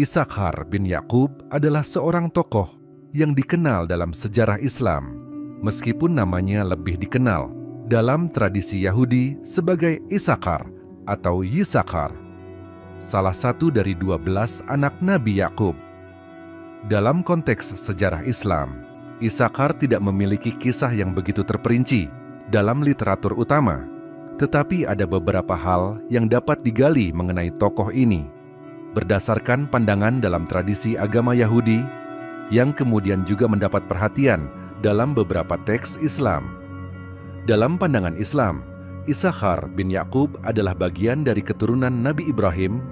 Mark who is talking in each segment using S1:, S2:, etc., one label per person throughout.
S1: Isakhar bin Yakub adalah seorang tokoh yang dikenal dalam sejarah Islam, meskipun namanya lebih dikenal dalam tradisi Yahudi sebagai Isakhar atau Yisakhar, salah satu dari 12 anak Nabi Yakub. Dalam konteks sejarah Islam, Isakhar tidak memiliki kisah yang begitu terperinci dalam literatur utama, tetapi ada beberapa hal yang dapat digali mengenai tokoh ini berdasarkan pandangan dalam tradisi agama Yahudi yang kemudian juga mendapat perhatian dalam beberapa teks Islam. Dalam pandangan Islam, Isakhar bin Yakub adalah bagian dari keturunan Nabi Ibrahim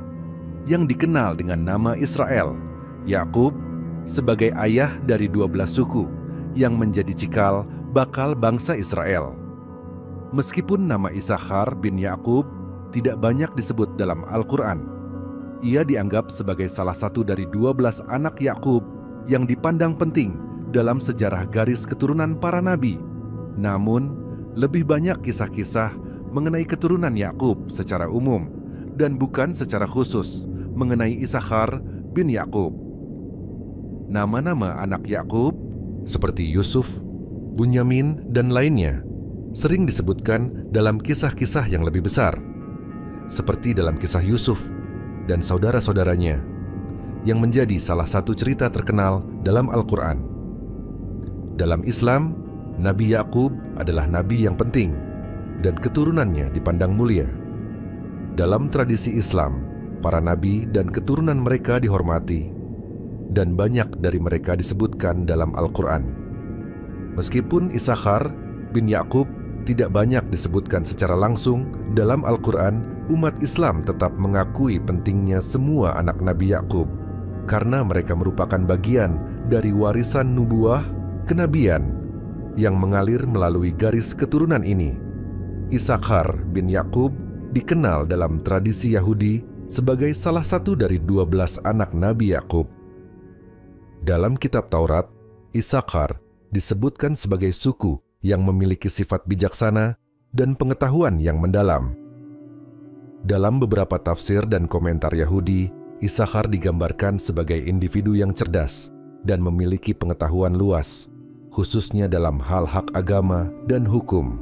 S1: yang dikenal dengan nama Israel. Yakub sebagai ayah dari 12 suku yang menjadi cikal bakal bangsa Israel. Meskipun nama Isakhar bin Yakub tidak banyak disebut dalam Al-Quran, ia dianggap sebagai salah satu dari 12 anak Yakub yang dipandang penting dalam sejarah garis keturunan para nabi. Namun, lebih banyak kisah-kisah mengenai keturunan Yakub secara umum dan bukan secara khusus mengenai Isakhar bin Yakub. Nama-nama anak Yakub seperti Yusuf, Bunyamin, dan lainnya sering disebutkan dalam kisah-kisah yang lebih besar, seperti dalam kisah Yusuf dan saudara-saudaranya, yang menjadi salah satu cerita terkenal dalam Al-Quran. Dalam Islam, Nabi Yakub adalah nabi yang penting dan keturunannya dipandang mulia. Dalam tradisi Islam, para nabi dan keturunan mereka dihormati, dan banyak dari mereka disebutkan dalam Al-Quran. Meskipun Isakhar bin Yakub tidak banyak disebutkan secara langsung dalam Al-Quran, umat Islam tetap mengakui pentingnya semua anak Nabi Yakub karena mereka merupakan bagian dari warisan nubuah kenabian yang mengalir melalui garis keturunan ini. Isakhar bin Yakub dikenal dalam tradisi Yahudi sebagai salah satu dari 12 anak Nabi Yakub. Dalam kitab Taurat, Isakhar disebutkan sebagai suku yang memiliki sifat bijaksana dan pengetahuan yang mendalam. Dalam beberapa tafsir dan komentar Yahudi, Isakhar digambarkan sebagai individu yang cerdas dan memiliki pengetahuan luas, khususnya dalam hal hak agama dan hukum.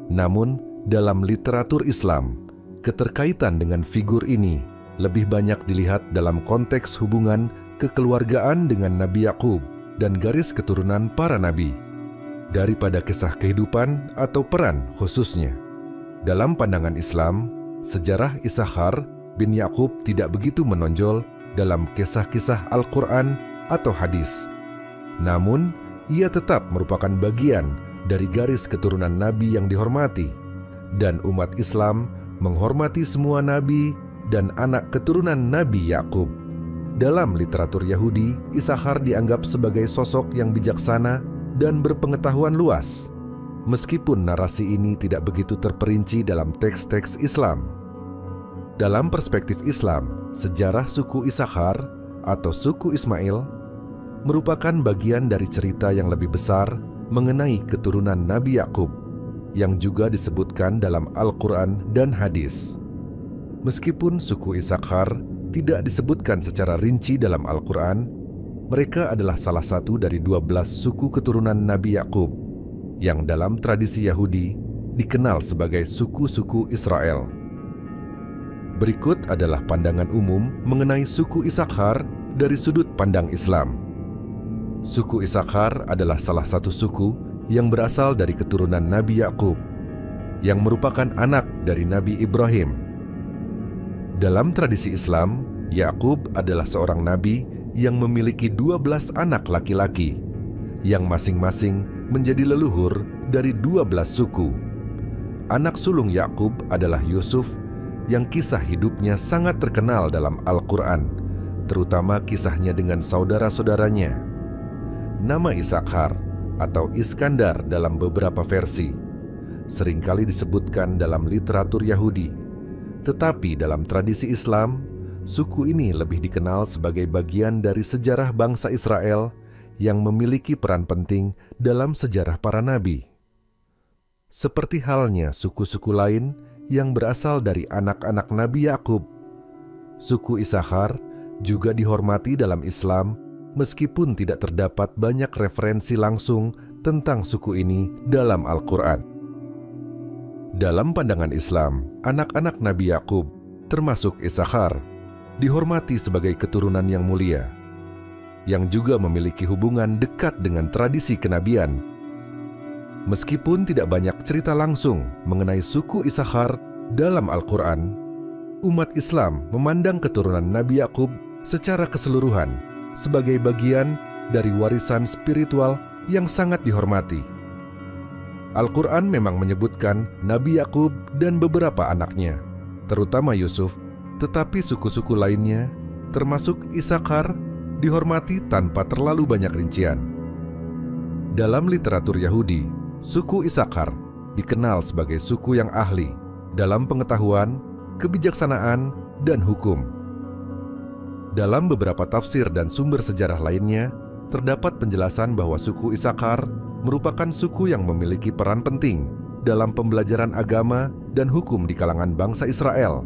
S1: Namun, dalam literatur Islam, keterkaitan dengan figur ini lebih banyak dilihat dalam konteks hubungan kekeluargaan dengan Nabi Yakub dan garis keturunan para nabi, daripada kisah kehidupan atau peran khususnya. Dalam pandangan Islam, sejarah Isakhar bin Yakub tidak begitu menonjol dalam kisah-kisah Al-Quran atau hadis. Namun, ia tetap merupakan bagian dari garis keturunan nabi yang dihormati, dan umat Islam menghormati semua nabi dan anak keturunan Nabi Yakub. Dalam literatur Yahudi, Isakhar dianggap sebagai sosok yang bijaksana dan berpengetahuan luas, meskipun narasi ini tidak begitu terperinci dalam teks-teks Islam. Dalam perspektif Islam, sejarah suku Isakhar atau suku Ismail merupakan bagian dari cerita yang lebih besar mengenai keturunan Nabi Yakub, yang juga disebutkan dalam Al-Quran dan hadis. Meskipun suku Isakhar tidak disebutkan secara rinci dalam Al-Quran, mereka adalah salah satu dari 12 suku keturunan Nabi Yakub yang dalam tradisi Yahudi dikenal sebagai suku-suku Israel. Berikut adalah pandangan umum mengenai suku Isakhar dari sudut pandang Islam. Suku Isakhar adalah salah satu suku yang berasal dari keturunan Nabi Yakub, yang merupakan anak dari Nabi Ibrahim. Dalam tradisi Islam, Yakub adalah seorang nabi yang memiliki 12 anak laki-laki, yang masing-masing menjadi leluhur dari 12 suku. Anak sulung Yakub adalah Yusuf, yang kisah hidupnya sangat terkenal dalam Al-Quran, terutama kisahnya dengan saudara-saudaranya. Nama Isakhar atau Iskandar dalam beberapa versi seringkali disebutkan dalam literatur Yahudi. Tetapi dalam tradisi Islam, suku ini lebih dikenal sebagai bagian dari sejarah bangsa Israel yang memiliki peran penting dalam sejarah para nabi. Seperti halnya suku-suku lain yang berasal dari anak-anak Nabi Yakub, suku Isakhar juga dihormati dalam Islam meskipun tidak terdapat banyak referensi langsung tentang suku ini dalam Al-Quran. Dalam pandangan Islam, anak-anak Nabi Yakub, termasuk Isakhar, dihormati sebagai keturunan yang mulia, yang juga memiliki hubungan dekat dengan tradisi kenabian. Meskipun tidak banyak cerita langsung mengenai suku Isakhar dalam Al-Quran, umat Islam memandang keturunan Nabi Yakub secara keseluruhan sebagai bagian dari warisan spiritual yang sangat dihormati. Al-Quran memang menyebutkan Nabi Yakub dan beberapa anaknya, terutama Yusuf, tetapi suku-suku lainnya, termasuk Isakhar, dihormati tanpa terlalu banyak rincian. Dalam literatur Yahudi, suku Isakhar dikenal sebagai suku yang ahli dalam pengetahuan, kebijaksanaan, dan hukum. Dalam beberapa tafsir dan sumber sejarah lainnya, terdapat penjelasan bahwa suku Isakhar merupakan suku yang memiliki peran penting dalam pembelajaran agama dan hukum di kalangan bangsa Israel.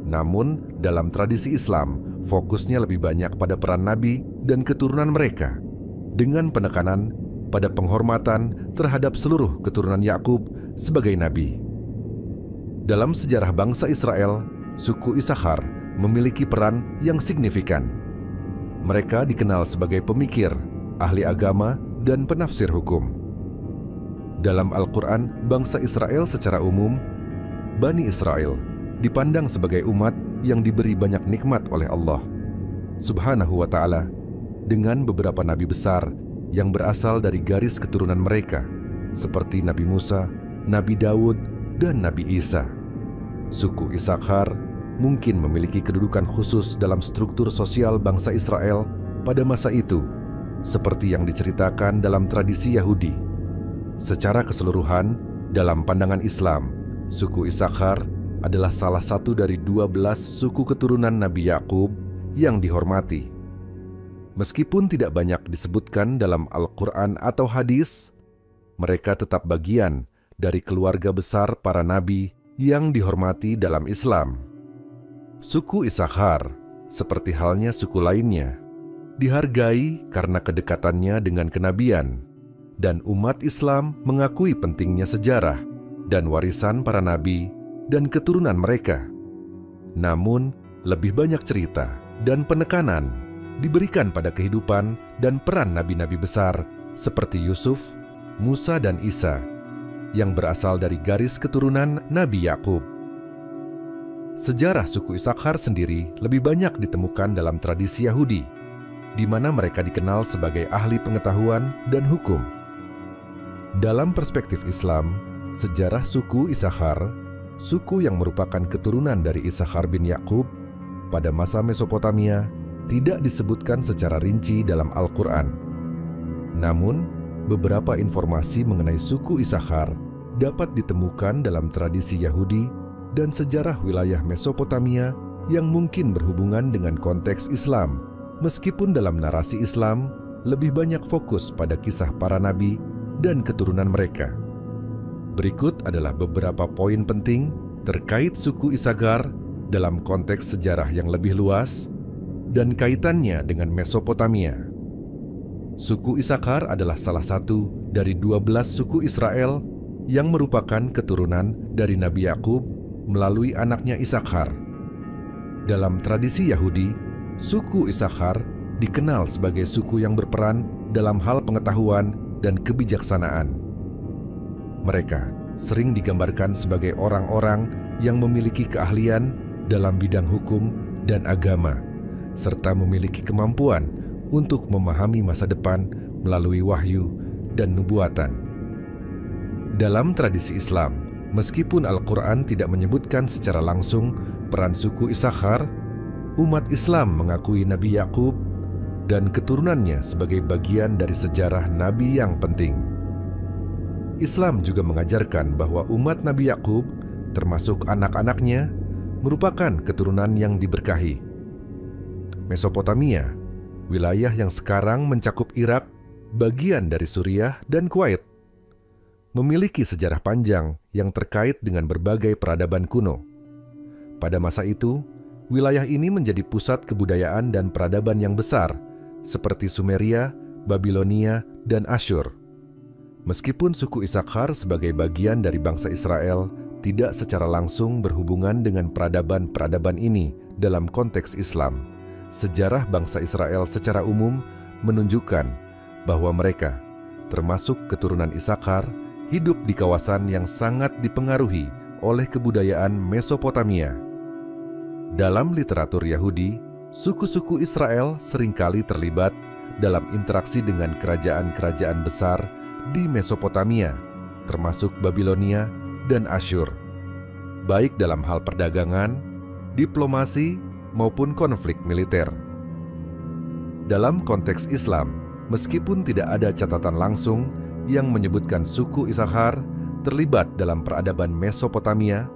S1: Namun, dalam tradisi Islam, fokusnya lebih banyak pada peran nabi dan keturunan mereka, dengan penekanan pada penghormatan terhadap seluruh keturunan Yakub sebagai nabi. Dalam sejarah bangsa Israel, suku Isakhar memiliki peran yang signifikan. Mereka dikenal sebagai pemikir, ahli agama, dan penafsir hukum. Dalam Al-Quran, bangsa Israel secara umum, Bani Israel, dipandang sebagai umat yang diberi banyak nikmat oleh Allah Subhanahu wa Ta'ala, dengan beberapa nabi besar yang berasal dari garis keturunan mereka, seperti Nabi Musa, Nabi Daud, dan Nabi Isa. Suku Isakhar mungkin memiliki kedudukan khusus dalam struktur sosial bangsa Israel pada masa itu, seperti yang diceritakan dalam tradisi Yahudi. Secara keseluruhan, dalam pandangan Islam, suku Isakhar adalah salah satu dari 12 suku keturunan Nabi Yakub yang dihormati. Meskipun tidak banyak disebutkan dalam Al-Quran atau hadis, mereka tetap bagian dari keluarga besar para nabi yang dihormati dalam Islam. Suku Isakhar, seperti halnya suku lainnya, dihargai karena kedekatannya dengan kenabian, dan umat Islam mengakui pentingnya sejarah dan warisan para nabi dan keturunan mereka. Namun, lebih banyak cerita dan penekanan diberikan pada kehidupan dan peran nabi-nabi besar seperti Yusuf, Musa, dan Isa, yang berasal dari garis keturunan Nabi Yakub. Sejarah suku Isakhar sendiri lebih banyak ditemukan dalam tradisi Yahudi, di mana mereka dikenal sebagai ahli pengetahuan dan hukum. Dalam perspektif Islam, sejarah suku Isakhar, suku yang merupakan keturunan dari Isakhar bin Yakub, pada masa Mesopotamia, tidak disebutkan secara rinci dalam Al-Quran. Namun, beberapa informasi mengenai suku Isakhar dapat ditemukan dalam tradisi Yahudi dan sejarah wilayah Mesopotamia yang mungkin berhubungan dengan konteks Islam, meskipun dalam narasi Islam lebih banyak fokus pada kisah para nabi dan keturunan mereka. Berikut adalah beberapa poin penting terkait suku Isakhar dalam konteks sejarah yang lebih luas dan kaitannya dengan Mesopotamia. Suku Isakhar adalah salah satu dari 12 suku Israel yang merupakan keturunan dari Nabi Yakub melalui anaknya Isakhar. Dalam tradisi Yahudi, suku Isakhar dikenal sebagai suku yang berperan dalam hal pengetahuan dan kebijaksanaan. Mereka sering digambarkan sebagai orang-orang yang memiliki keahlian dalam bidang hukum dan agama, serta memiliki kemampuan untuk memahami masa depan melalui wahyu dan nubuatan. Dalam tradisi Islam, meskipun Al-Quran tidak menyebutkan secara langsung peran suku Isakhar, umat Islam mengakui Nabi Yakub dan keturunannya sebagai bagian dari sejarah nabi yang penting. Islam juga mengajarkan bahwa umat Nabi Yakub, termasuk anak-anaknya, merupakan keturunan yang diberkahi. Mesopotamia, wilayah yang sekarang mencakup Irak, bagian dari Suriah dan Kuwait, memiliki sejarah panjang yang terkait dengan berbagai peradaban kuno. Pada masa itu, Wilayah ini menjadi pusat kebudayaan dan peradaban yang besar, seperti Sumeria, Babilonia, dan Asyur. Meskipun suku Isakhar sebagai bagian dari bangsa Israel tidak secara langsung berhubungan dengan peradaban-peradaban ini dalam konteks Islam, sejarah bangsa Israel secara umum menunjukkan bahwa mereka, termasuk keturunan Isakhar, hidup di kawasan yang sangat dipengaruhi oleh kebudayaan Mesopotamia. Dalam literatur Yahudi, suku-suku Israel seringkali terlibat dalam interaksi dengan kerajaan-kerajaan besar di Mesopotamia, termasuk Babilonia dan Asyur, baik dalam hal perdagangan, diplomasi, maupun konflik militer. Dalam konteks Islam, meskipun tidak ada catatan langsung yang menyebutkan suku Isakhar terlibat dalam peradaban Mesopotamia,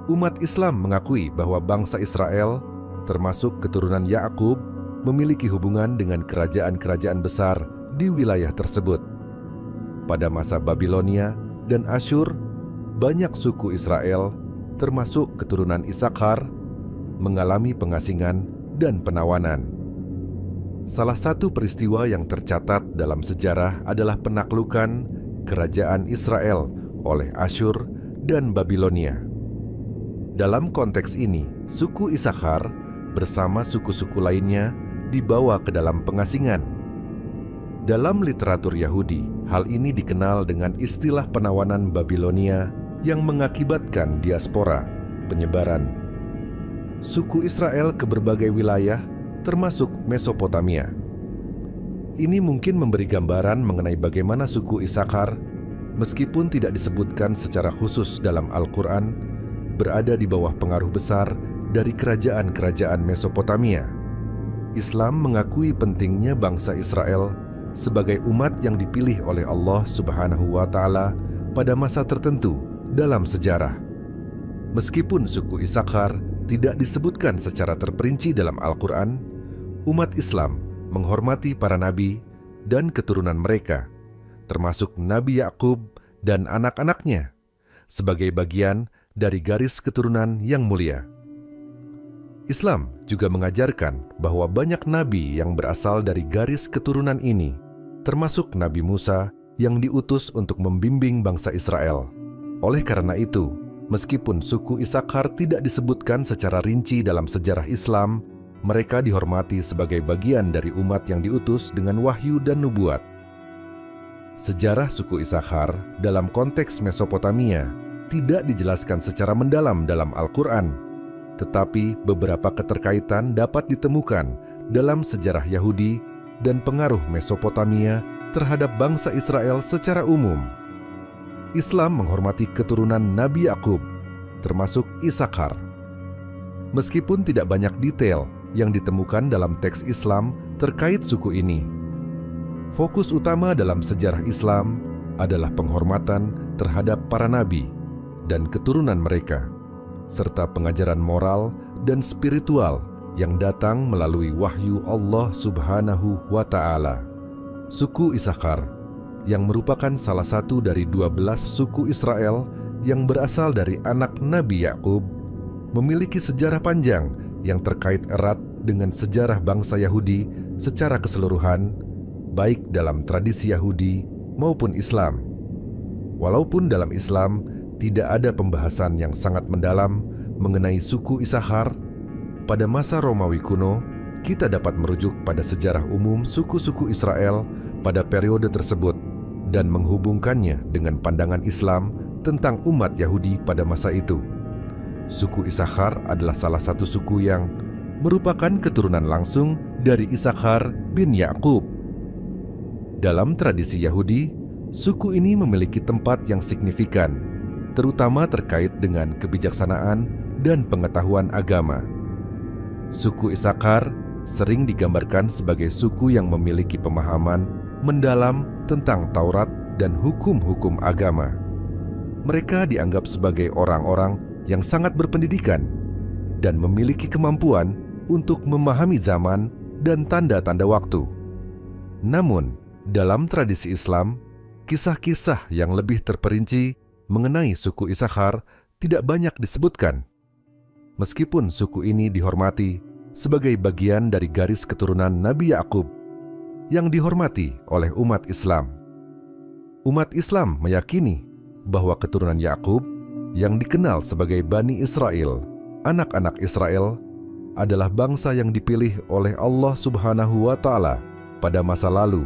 S1: umat Islam mengakui bahwa bangsa Israel, termasuk keturunan Yakub, memiliki hubungan dengan kerajaan-kerajaan besar di wilayah tersebut. Pada masa Babilonia dan Asyur, banyak suku Israel, termasuk keturunan Isakhar, mengalami pengasingan dan penawanan. Salah satu peristiwa yang tercatat dalam sejarah adalah penaklukan kerajaan Israel oleh Asyur dan Babilonia. Dalam konteks ini, suku Isakhar bersama suku-suku lainnya dibawa ke dalam pengasingan. Dalam literatur Yahudi, hal ini dikenal dengan istilah penawanan Babilonia yang mengakibatkan diaspora, penyebaran suku Israel ke berbagai wilayah, termasuk Mesopotamia. Ini mungkin memberi gambaran mengenai bagaimana suku Isakhar, meskipun tidak disebutkan secara khusus dalam Al-Quran, berada di bawah pengaruh besar dari kerajaan-kerajaan Mesopotamia. Islam mengakui pentingnya bangsa Israel sebagai umat yang dipilih oleh Allah Subhanahu wa Ta'ala pada masa tertentu dalam sejarah. Meskipun suku Isakhar tidak disebutkan secara terperinci dalam Al-Quran, umat Islam menghormati para nabi dan keturunan mereka, termasuk Nabi Yakub dan anak-anaknya, sebagai bagian dari garis keturunan yang mulia. Islam juga mengajarkan bahwa banyak nabi yang berasal dari garis keturunan ini, termasuk Nabi Musa yang diutus untuk membimbing bangsa Israel. Oleh karena itu, meskipun suku Isakhar tidak disebutkan secara rinci dalam sejarah Islam, mereka dihormati sebagai bagian dari umat yang diutus dengan wahyu dan nubuat. Sejarah suku Isakhar dalam konteks Mesopotamia tidak dijelaskan secara mendalam dalam Al-Quran, tetapi beberapa keterkaitan dapat ditemukan dalam sejarah Yahudi dan pengaruh Mesopotamia terhadap bangsa Israel secara umum. Islam menghormati keturunan Nabi Yakub, termasuk Isakhar. Meskipun tidak banyak detail yang ditemukan dalam teks Islam terkait suku ini, fokus utama dalam sejarah Islam adalah penghormatan terhadap para nabi dan keturunan mereka, serta pengajaran moral dan spiritual yang datang melalui wahyu Allah Subhanahu wa Ta'ala. Suku Isakhar, yang merupakan salah satu dari 12 suku Israel yang berasal dari anak Nabi Yakub, memiliki sejarah panjang yang terkait erat dengan sejarah bangsa Yahudi secara keseluruhan, baik dalam tradisi Yahudi maupun Islam. Walaupun dalam Islam tidak ada pembahasan yang sangat mendalam mengenai suku Isakhar, pada masa Romawi kuno, kita dapat merujuk pada sejarah umum suku-suku Israel pada periode tersebut dan menghubungkannya dengan pandangan Islam tentang umat Yahudi pada masa itu. Suku Isakhar adalah salah satu suku yang merupakan keturunan langsung dari Isakhar bin Yakub. Dalam tradisi Yahudi, suku ini memiliki tempat yang signifikan, terutama terkait dengan kebijaksanaan dan pengetahuan agama. Suku Isakhar sering digambarkan sebagai suku yang memiliki pemahaman mendalam tentang Taurat dan hukum-hukum agama. Mereka dianggap sebagai orang-orang yang sangat berpendidikan dan memiliki kemampuan untuk memahami zaman dan tanda-tanda waktu. Namun, dalam tradisi Islam, kisah-kisah yang lebih terperinci mengenai suku Isakhar tidak banyak disebutkan. meskipun suku ini dihormati sebagai bagian dari garis keturunan Nabi Yakub yang dihormati oleh umat Islam. Umat Islam meyakini bahwa keturunan Yakub yang dikenal sebagai Bani Israel, anak-anak Israel, adalah bangsa yang dipilih oleh Allah Subhanahu wa Ta'ala pada masa lalu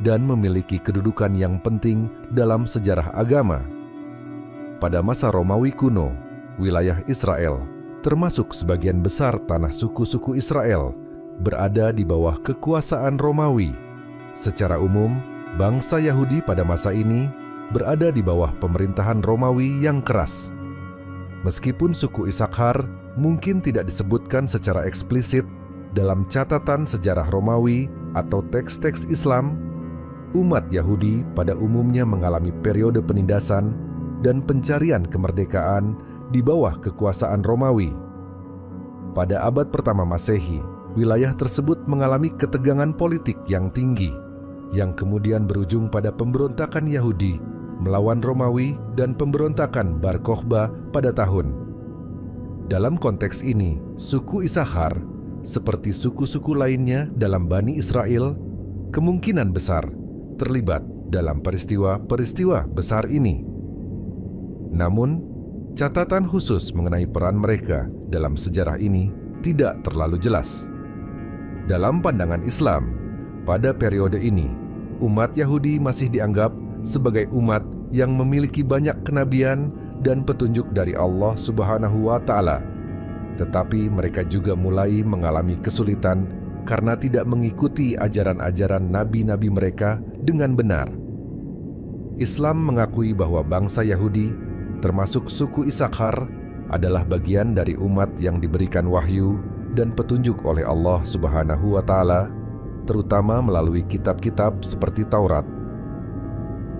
S1: dan memiliki kedudukan yang penting dalam sejarah agama. Pada masa Romawi kuno, wilayah Israel, termasuk sebagian besar tanah suku-suku Israel, berada di bawah kekuasaan Romawi. Secara umum, bangsa Yahudi pada masa ini berada di bawah pemerintahan Romawi yang keras. Meskipun suku Isakhar mungkin tidak disebutkan secara eksplisit dalam catatan sejarah Romawi atau teks-teks Islam, umat Yahudi pada umumnya mengalami periode penindasan dan pencarian kemerdekaan di bawah kekuasaan Romawi. Pada abad pertama Masehi, wilayah tersebut mengalami ketegangan politik yang tinggi, yang kemudian berujung pada pemberontakan Yahudi melawan Romawi dan pemberontakan Bar Kokhba pada tahun. Dalam konteks ini, suku Isakhar, seperti suku-suku lainnya dalam Bani Israel, kemungkinan besar terlibat dalam peristiwa-peristiwa besar ini. Namun, catatan khusus mengenai peran mereka dalam sejarah ini tidak terlalu jelas. Dalam pandangan Islam, pada periode ini, umat Yahudi masih dianggap sebagai umat yang memiliki banyak kenabian dan petunjuk dari Allah Subhanahu wa Ta'ala. Tetapi mereka juga mulai mengalami kesulitan karena tidak mengikuti ajaran-ajaran nabi-nabi mereka dengan benar. Islam mengakui bahwa bangsa Yahudi, termasuk suku Isakhar, adalah bagian dari umat yang diberikan wahyu dan petunjuk oleh Allah Subhanahu wa Ta'ala, terutama melalui kitab-kitab seperti Taurat.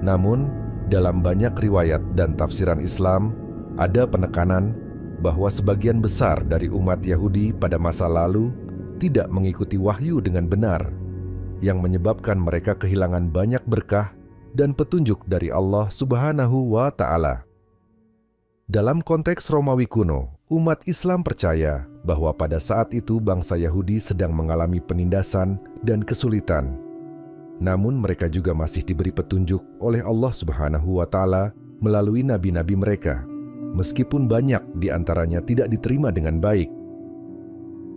S1: Namun, dalam banyak riwayat dan tafsiran Islam, ada penekanan bahwa sebagian besar dari umat Yahudi pada masa lalu tidak mengikuti wahyu dengan benar, yang menyebabkan mereka kehilangan banyak berkah dan petunjuk dari Allah Subhanahu wa Ta'ala. Dalam konteks Romawi kuno, umat Islam percaya bahwa pada saat itu bangsa Yahudi sedang mengalami penindasan dan kesulitan. Namun mereka juga masih diberi petunjuk oleh Allah Subhanahu wa Ta'ala melalui nabi-nabi mereka, meskipun banyak di antaranya tidak diterima dengan baik.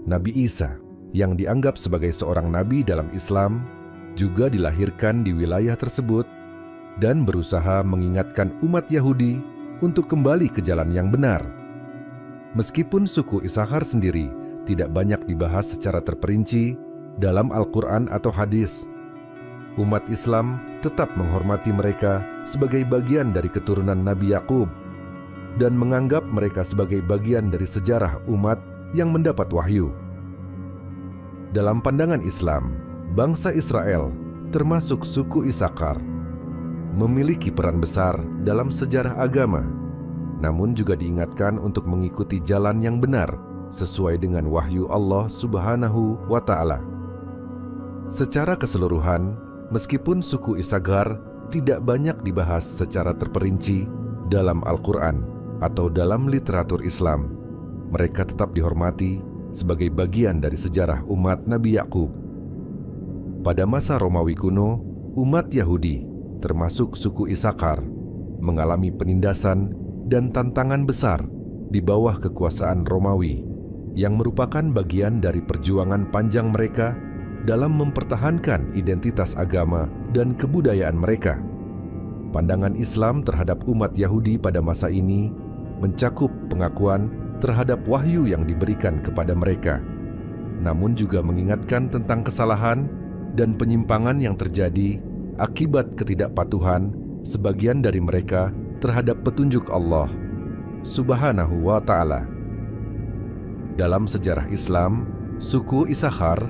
S1: Nabi Isa, yang dianggap sebagai seorang nabi dalam Islam, juga dilahirkan di wilayah tersebut dan berusaha mengingatkan umat Yahudi untuk kembali ke jalan yang benar. Meskipun suku Isakhar sendiri tidak banyak dibahas secara terperinci dalam Al-Quran atau hadis, umat Islam tetap menghormati mereka sebagai bagian dari keturunan Nabi Yakub dan menganggap mereka sebagai bagian dari sejarah umat yang mendapat wahyu. Dalam pandangan Islam, bangsa Israel, termasuk suku Isakhar, memiliki peran besar dalam sejarah agama, namun juga diingatkan untuk mengikuti jalan yang benar sesuai dengan wahyu Allah Subhanahu wa Ta'ala. Secara keseluruhan, meskipun suku Isakhar tidak banyak dibahas secara terperinci dalam Al-Quran atau dalam literatur Islam, mereka tetap dihormati sebagai bagian dari sejarah umat Nabi Yakub. Pada masa Romawi kuno, umat Yahudi, termasuk suku Isakhar, mengalami penindasan dan tantangan besar di bawah kekuasaan Romawi, yang merupakan bagian dari perjuangan panjang mereka dalam mempertahankan identitas agama dan kebudayaan mereka. Pandangan Islam terhadap umat Yahudi pada masa ini mencakup pengakuan terhadap wahyu yang diberikan kepada mereka, namun juga mengingatkan tentang kesalahan dan penyimpangan yang terjadi akibat ketidakpatuhan sebagian dari mereka terhadap petunjuk Allah Subhanahu wa Ta'ala. Dalam sejarah Islam, suku Isakhar,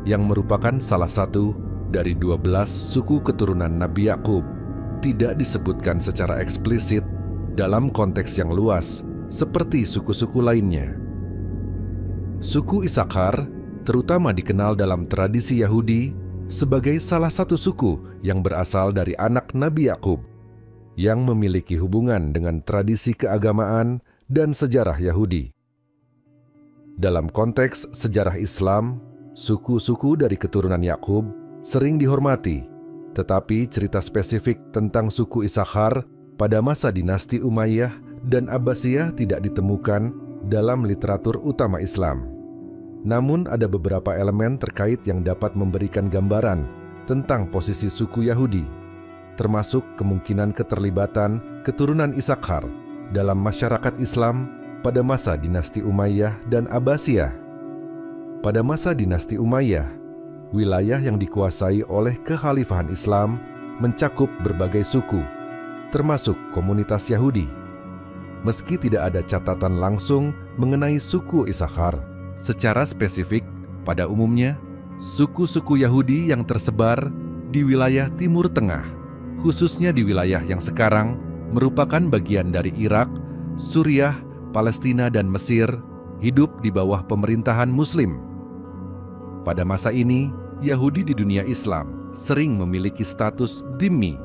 S1: yang merupakan salah satu dari 12 suku keturunan Nabi Yakub, tidak disebutkan secara eksplisit dalam konteks yang luas seperti suku-suku lainnya. Suku Isakhar terutama dikenal dalam tradisi Yahudi sebagai salah satu suku yang berasal dari anak Nabi Yakub, yang memiliki hubungan dengan tradisi keagamaan dan sejarah Yahudi. Dalam konteks sejarah Islam, suku-suku dari keturunan Yakub sering dihormati, tetapi cerita spesifik tentang suku Isakhar pada masa dinasti Umayyah dan Abbasiyah tidak ditemukan dalam literatur utama Islam. Namun ada beberapa elemen terkait yang dapat memberikan gambaran tentang posisi suku Yahudi, termasuk kemungkinan keterlibatan keturunan Isakhar dalam masyarakat Islam pada masa dinasti Umayyah dan Abbasiyah. Pada masa dinasti Umayyah, wilayah yang dikuasai oleh kekhalifahan Islam mencakup berbagai suku, termasuk komunitas Yahudi. Meski tidak ada catatan langsung mengenai suku Isakhar secara spesifik, pada umumnya suku-suku Yahudi yang tersebar di wilayah Timur Tengah, khususnya di wilayah yang sekarang merupakan bagian dari Irak, Suriah, Palestina, dan Mesir, hidup di bawah pemerintahan Muslim. Pada masa ini, Yahudi di dunia Islam sering memiliki status dhimmi,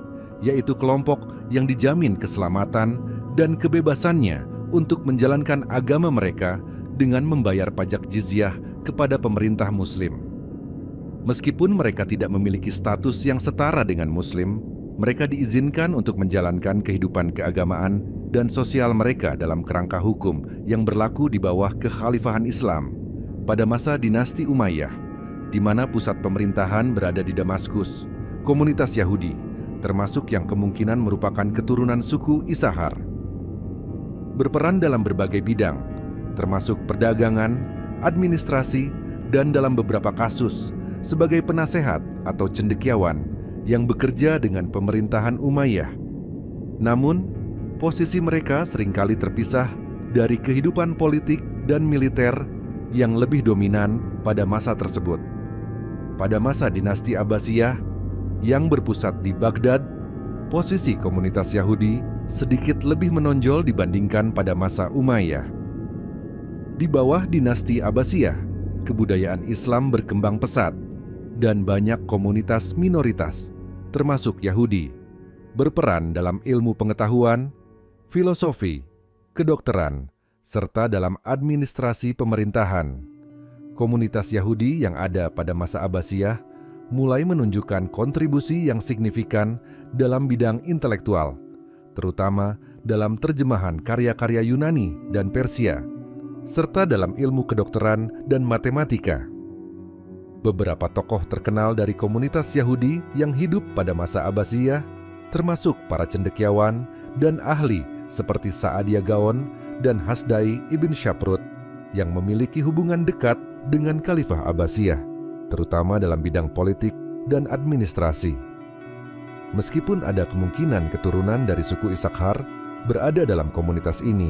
S1: yaitu kelompok yang dijamin keselamatan dan kebebasannya untuk menjalankan agama mereka dengan membayar pajak jizyah kepada pemerintah Muslim. Meskipun mereka tidak memiliki status yang setara dengan Muslim, mereka diizinkan untuk menjalankan kehidupan keagamaan dan sosial mereka dalam kerangka hukum yang berlaku di bawah kekhalifahan Islam. Pada masa dinasti Umayyah, di mana pusat pemerintahan berada di Damaskus, komunitas Yahudi, termasuk yang kemungkinan merupakan keturunan suku Isakhar, berperan dalam berbagai bidang, termasuk perdagangan, administrasi, dan dalam beberapa kasus sebagai penasehat atau cendekiawan yang bekerja dengan pemerintahan Umayyah. Namun, posisi mereka seringkali terpisah dari kehidupan politik dan militer yang lebih dominan pada masa tersebut. Pada masa dinasti Abbasiyah yang berpusat di Baghdad, posisi komunitas Yahudi sedikit lebih menonjol dibandingkan pada masa Umayyah. Di bawah dinasti Abbasiyah, kebudayaan Islam berkembang pesat dan banyak komunitas minoritas, termasuk Yahudi, berperan dalam ilmu pengetahuan, filosofi, kedokteran, serta dalam administrasi pemerintahan. Komunitas Yahudi yang ada pada masa Abbasiyah mulai menunjukkan kontribusi yang signifikan dalam bidang intelektual, terutama dalam terjemahan karya-karya Yunani dan Persia, serta dalam ilmu kedokteran dan matematika. Beberapa tokoh terkenal dari komunitas Yahudi yang hidup pada masa Abbasiyah, termasuk para cendekiawan dan ahli seperti Sa'adia Gaon dan Hasdai ibn Shaprut, yang memiliki hubungan dekat dengan Khalifah Abbasiyah, terutama dalam bidang politik dan administrasi. Meskipun ada kemungkinan keturunan dari suku Isakhar berada dalam komunitas ini,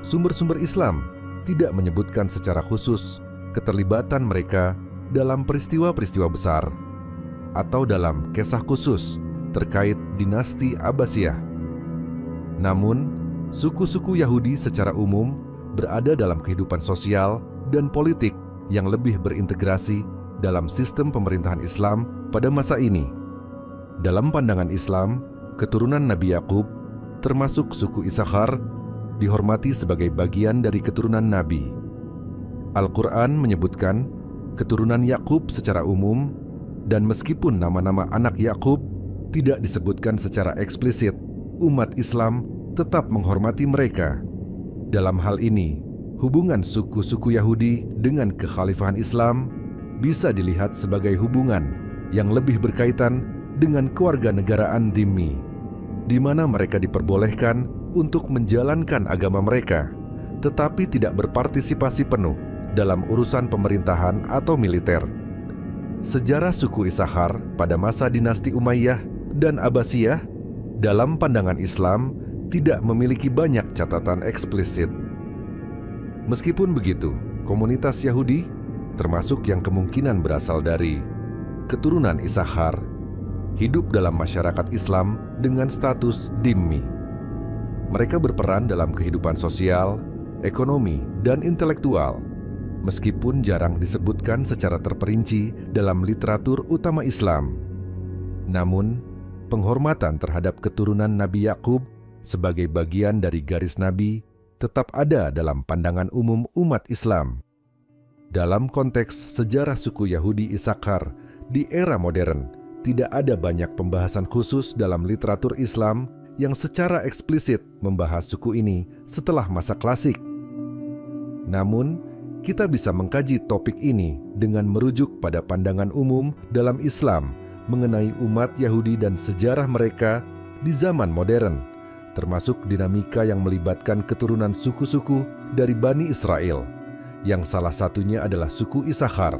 S1: sumber-sumber Islam tidak menyebutkan secara khusus keterlibatan mereka dalam peristiwa-peristiwa besar atau dalam kisah khusus terkait dinasti Abbasiyah. Namun, suku-suku Yahudi secara umum berada dalam kehidupan sosial dan politik yang lebih berintegrasi dalam sistem pemerintahan Islam pada masa ini. Dalam pandangan Islam, keturunan Nabi Yakub, termasuk suku Isakhar, dihormati sebagai bagian dari keturunan Nabi. Al-Quran menyebutkan keturunan Yakub secara umum, dan meskipun nama-nama anak Yakub tidak disebutkan secara eksplisit, umat Islam tetap menghormati mereka. Dalam hal ini, hubungan suku-suku Yahudi dengan kekhalifahan Islam bisa dilihat sebagai hubungan yang lebih berkaitan dengan kewarganegaraan dhimmi, di mana mereka diperbolehkan untuk menjalankan agama mereka, tetapi tidak berpartisipasi penuh dalam urusan pemerintahan atau militer. Sejarah suku Isakhar pada masa dinasti Umayyah dan Abbasiyah dalam pandangan Islam tidak memiliki banyak catatan eksplisit. Meskipun begitu, komunitas Yahudi, termasuk yang kemungkinan berasal dari keturunan Isakhar, hidup dalam masyarakat Islam dengan status dhimmi. Mereka berperan dalam kehidupan sosial, ekonomi, dan intelektual, meskipun jarang disebutkan secara terperinci dalam literatur utama Islam. Namun, penghormatan terhadap keturunan Nabi Yakub sebagai bagian dari garis Nabi tetap ada dalam pandangan umum umat Islam, Dalam konteks sejarah suku Yahudi Isakhar di era modern, tidak ada banyak pembahasan khusus dalam literatur Islam yang secara eksplisit membahas suku ini setelah masa klasik. Namun, kita bisa mengkaji topik ini dengan merujuk pada pandangan umum dalam Islam mengenai umat Yahudi dan sejarah mereka di zaman modern, termasuk dinamika yang melibatkan keturunan suku-suku dari Bani Israel, yang salah satunya adalah suku Isakhar.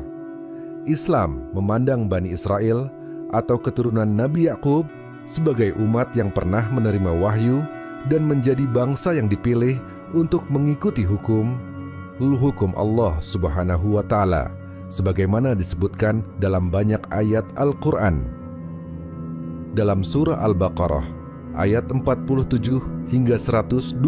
S1: Islam memandang Bani Israel atau keturunan Nabi Yakub sebagai umat yang pernah menerima wahyu dan menjadi bangsa yang dipilih untuk mengikuti hukum Allah Subhanahu wa Ta'ala, sebagaimana disebutkan dalam banyak ayat Al-Quran. Dalam surah Al-Baqarah, ayat 47 hingga 122,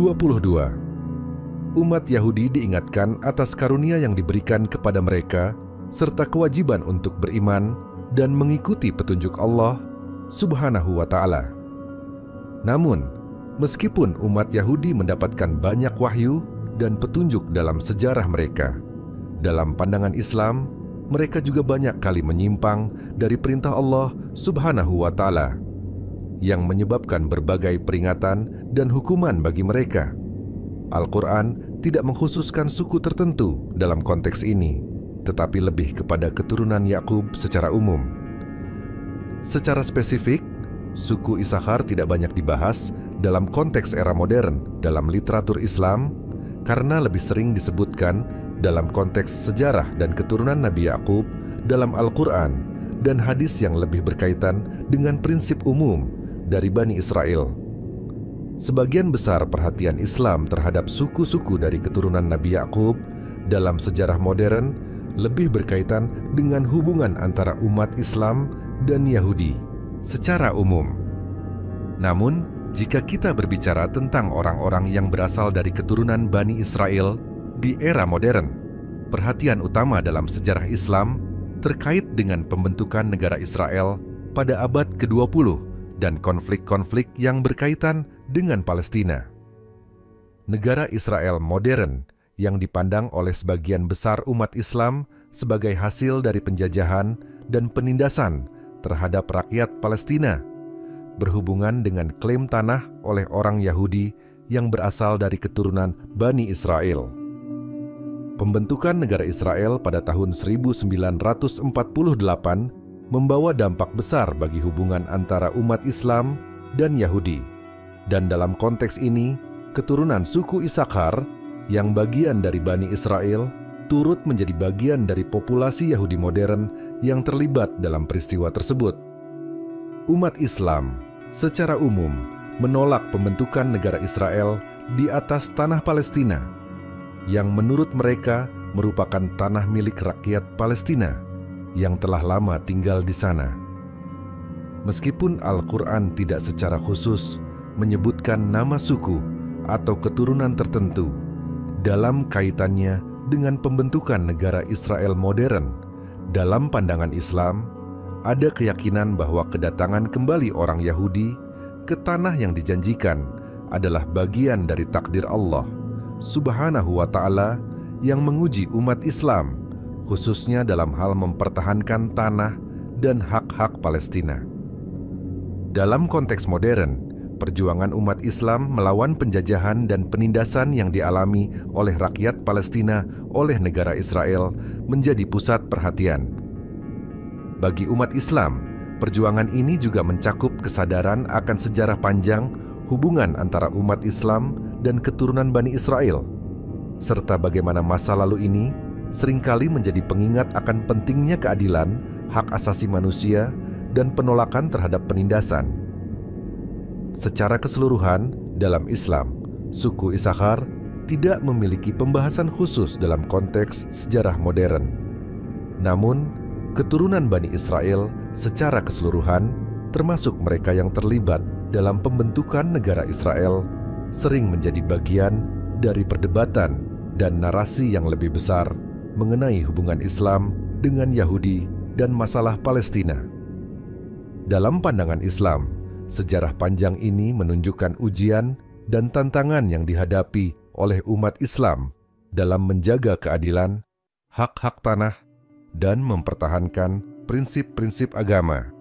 S1: umat Yahudi diingatkan atas karunia yang diberikan kepada mereka, serta kewajiban untuk beriman dan mengikuti petunjuk Allah Subhanahu wa Ta'ala. Namun, meskipun umat Yahudi mendapatkan banyak wahyu dan petunjuk dalam sejarah mereka, dalam pandangan Islam, mereka juga banyak kali menyimpang dari perintah Allah Subhanahu wa Ta'ala, yang menyebabkan berbagai peringatan dan hukuman bagi mereka. Al-Quran tidak mengkhususkan suku tertentu dalam konteks ini, tetapi lebih kepada keturunan Yakub secara umum. Secara spesifik, suku Isakhar tidak banyak dibahas dalam konteks era modern dalam literatur Islam, karena lebih sering disebutkan dalam konteks sejarah dan keturunan Nabi Yakub dalam Al-Quran dan hadis yang lebih berkaitan dengan prinsip umum dari Bani Israel. Sebagian besar perhatian Islam terhadap suku-suku dari keturunan Nabi Yakub dalam sejarah modern lebih berkaitan dengan hubungan antara umat Islam dan Yahudi secara umum. Namun, jika kita berbicara tentang orang-orang yang berasal dari keturunan Bani Israel di era modern, perhatian utama dalam sejarah Islam terkait dengan pembentukan negara Israel pada abad ke-20 dan konflik-konflik yang berkaitan dengan Palestina. Negara Israel modern yang dipandang oleh sebagian besar umat Islam sebagai hasil dari penjajahan dan penindasan terhadap rakyat Palestina, berhubungan dengan klaim tanah oleh orang Yahudi yang berasal dari keturunan Bani Israel. Pembentukan negara Israel pada tahun 1948 membawa dampak besar bagi hubungan antara umat Islam dan Yahudi. Dan dalam konteks ini, keturunan suku Isakhar yang bagian dari Bani Israel turut menjadi bagian dari populasi Yahudi modern yang terlibat dalam peristiwa tersebut. Umat Islam secara umum menolak pembentukan negara Israel di atas tanah Palestina, yang menurut mereka merupakan tanah milik rakyat Palestina yang telah lama tinggal di sana. Meskipun Al-Quran tidak secara khusus menyebutkan nama suku atau keturunan tertentu dalam kaitannya dengan pembentukan negara Israel modern, dalam pandangan Islam, ada keyakinan bahwa kedatangan kembali orang Yahudi ke tanah yang dijanjikan adalah bagian dari takdir Allah Subhanahu wa Ta'ala yang menguji umat Islam, khususnya dalam hal mempertahankan tanah dan hak-hak Palestina. Dalam konteks modern, perjuangan umat Islam melawan penjajahan dan penindasan yang dialami oleh rakyat Palestina oleh negara Israel menjadi pusat perhatian. Bagi umat Islam, perjuangan ini juga mencakup kesadaran akan sejarah panjang hubungan antara umat Islam dan keturunan Bani Israel, serta bagaimana masa lalu ini seringkali menjadi pengingat akan pentingnya keadilan, hak asasi manusia, dan penolakan terhadap penindasan. Secara keseluruhan, dalam Islam, suku Isakhar tidak memiliki pembahasan khusus dalam konteks sejarah modern. Namun, keturunan Bani Israel secara keseluruhan, termasuk mereka yang terlibat dalam pembentukan negara Israel, sering menjadi bagian dari perdebatan dan narasi yang lebih besar mengenai hubungan Islam dengan Yahudi dan masalah Palestina. Dalam pandangan Islam, sejarah panjang ini menunjukkan ujian dan tantangan yang dihadapi oleh umat Islam dalam menjaga keadilan, hak-hak tanah, dan mempertahankan prinsip-prinsip agama.